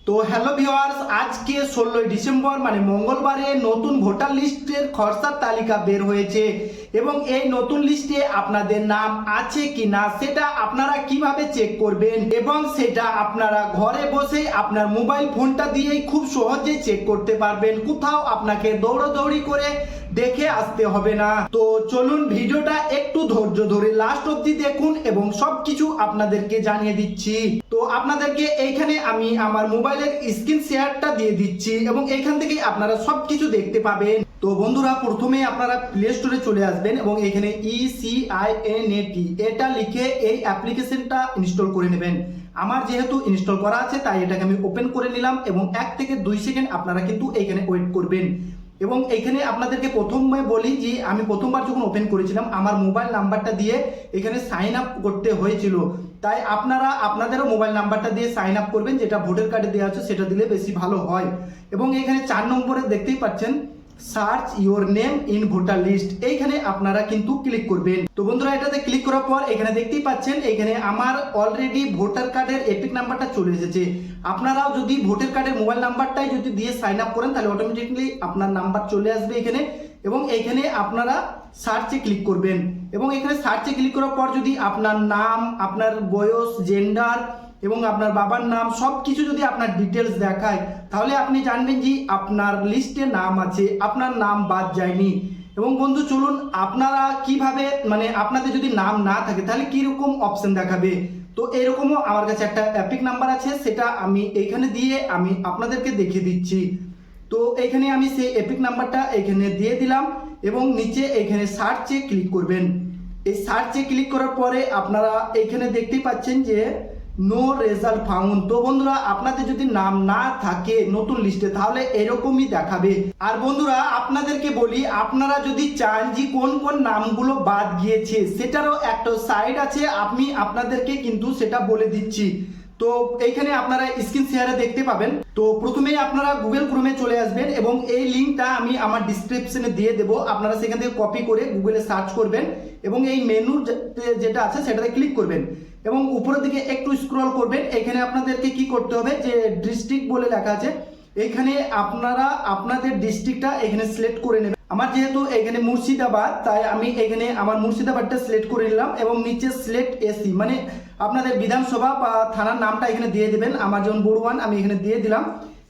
তো hello viewers, আজকে 16 December মানে মঙ্গলবারে নতুন ভোটার লিস্টের খসড়া তালিকা বের হয়েছে এবং এই নতুন লিস্টে আপনাদের নাম আছে কিনা সেটা আপনারা কিভাবে চেক করবেন এবং সেটা আপনারা ঘরে বসে আপনার মোবাইল ফোনটা দিয়েই খুব সহজে চেক করতে পারবেন। কোথাও আপনাকে দৌড়াদৌড়ি করে দেখে আসতে হবে না। তো চলুন ভিডিওটা একটু ধৈর্য ধরে লাস্ট অবধি দেখুন এবং সবকিছু আপনাদেরকে জানিয়ে দিচ্ছি। তো আপনাদেরকে এইখানে আমি আমার মোবাইলের স্ক্রিন শেয়ারটা দিয়ে দিচ্ছি এবং এইখান থেকে আপনারা সবকিছু দেখতে পাবেন। তো বন্ধুরা, প্রথমে আপনারা প্লে স্টোরে চলে আসবেন এবং এখানে ECINAT এটা লিখে এই অ্যাপ্লিকেশনটা ইনস্টল করে নেবেন। আমার যেহেতু ইনস্টল করা আছে তাই এটাকে আমি ওপেন করে নিলাম এবং 1 থেকে 2 সেকেন্ড আপনারা কিন্তু এইখানে ওয়েট করবেন। এবং এখানে আপনাদেরকে প্রথমে বলি যে আমি প্রথমবার যখন ওপেন করেছিলাম আমার মোবাইল নাম্বারটা দিয়ে এখানে সাইন আপ করতে হয়েছিল, তাই আপনারা আপনাদেরও মোবাইল নাম্বারটা দিয়ে সাইন আপ করবেন, যেটা ভোটার কার্ডে দেওয়া আছে সেটা দিলে বেশি ভালো হয়। এবং এখানে 4 নম্বরে দেখতেই পাচ্ছেন search your name in voter list, এইখানে আপনারা কিন্তু ক্লিক করবেন। তো বন্ধুরা, এটাতে ক্লিক করার পর এখানে দেখতেই পাচ্ছেন এখানে আমার অলরেডি ভোটার কার্ডের এপিক নাম্বারটা চলে এসেছে। আপনারাও যদি ভোটার কার্ডের মোবাইল নাম্বারটাই যদি দিয়ে সাইন আপ করেন তাহলে অটোমেটিকলি আপনার নাম্বার চলে আসবে এখানে এবং এখানে আপনারা সার্চে ক্লিক করবেন এবং এখানে সার্চে ক্লিক করার পর যদি আপনার নাম, আপনার বয়স, জেন্ডার এবং আপনার বাবার নাম সব কিছু যদি আপনার ডিটেলস দেখায় তাহলে আপনি জানবেন যে আপনার লিস্টে নাম আছে, আপনার নাম বাদ যায়নি। এবং বন্ধু চলুন আপনারা কিভাবে মানে আপনাদের যদি নাম না থাকে তাহলে কিরকম অপশন দেখাবে। তো এরকমও আমার কাছে একটা এপিক নাম্বার আছে, সেটা আমি এখানে দিয়ে আমি আপনাদেরকে দেখিয়ে দিচ্ছি। তো এখানে আমি সেই এপিক নাম্বারটা এখানে দিয়ে দিলাম এবং নিচে এখানে সার্চে ক্লিক করবেন। এই সার্চে ক্লিক করার পরে আপনারা এখানে দেখতেই পাচ্ছেন যে নো রেজাল্ট ফাউন্ড। তো বন্ধুরা, আপনাদের যদি নাম না থাকে নতুন লিস্টে তাহলে এরকমই দেখাবে। আর বন্ধুরা আপনাদেরকে বলি, আপনারা যদি চান যে কোন কোন নামগুলো বাদ গিয়েছে সেটারও একটা সাইট আছে, আমি আপনাদেরকে কিন্তু সেটা বলে দিচ্ছি। তো এইখানে আপনারা স্ক্রিন শেয়ারে দেখতে পাবেন। তো প্রথমেই আপনারা গুগল ক্রোমে চলে আসবেন এবং এই লিঙ্কটা আমি আমার ডিসক্রিপশনে দিয়ে দেবো, আপনারা সেখান থেকে কপি করে গুগলে সার্চ করবেন এবং এই মেনু যেটা আছে সেটাতে ক্লিক করবেন এবং উপরের দিকে একটু স্ক্রল করবেন। এখানে আপনাদেরকে কি করতে হবে যে ডিস্ট্রিক্ট বলে লেখা আছে, এখানে আপনারা আপনাদের ডিস্ট্রিক্টটা এখানে সিলেক্ট করে নেবেন। আমার যেহেতু এখানে মুর্শিদাবাদ তাই আমি এখানে আমার মুর্শিদাবাদটা সিলেক্ট করে নিলাম এবং নিচে সিলেক্ট এসি মানে আপনাদের বিধানসভা বা থানার নামটা এখানে দিয়ে দেবেন। আমার যেমন বড়ুয়ান আমি এখানে দিয়ে দিলাম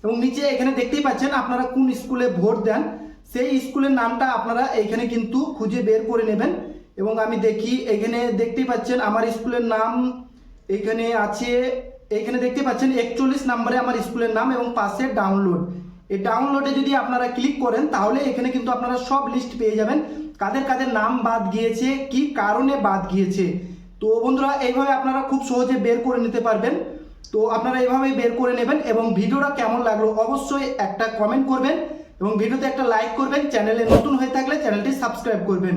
এবং নিচে এখানে দেখতেই পাচ্ছেন আপনারা কোন স্কুলে ভোট দেন সেই স্কুলের নামটা আপনারা এখানে কিন্তু খুঁজে বের করে নেবেন। এবং আমি দেখি এখানে দেখতেই পাচ্ছেন আমার স্কুলের নাম এখানে আছে, এখানে দেখতে পাচ্ছেন 41 নম্বরে আমার স্কুলের নাম এবং পাশে ডাউনলোড। এই ডাউনলোডে যদি আপনারা ক্লিক করেন তাহলে এখানে কিন্তু আপনারা সব লিস্ট পেয়ে যাবেন, কাদের কাদের নাম বাদ গিয়েছে, কি কারণে বাদ গিয়েছে। তো বন্ধুরা, এইভাবে আপনারা খুব সহজে বের করে নিতে পারবেন। তো আপনারা এইভাবেই বের করে নেবেন এবং ভিডিওটা কেমন লাগলো অবশ্যই একটা কমেন্ট করবেন এবং ভিডিওতে একটা লাইক করবেন। চ্যানেলে নতুন হয়ে থাকলে চ্যানেলটি সাবস্ক্রাইব করবেন।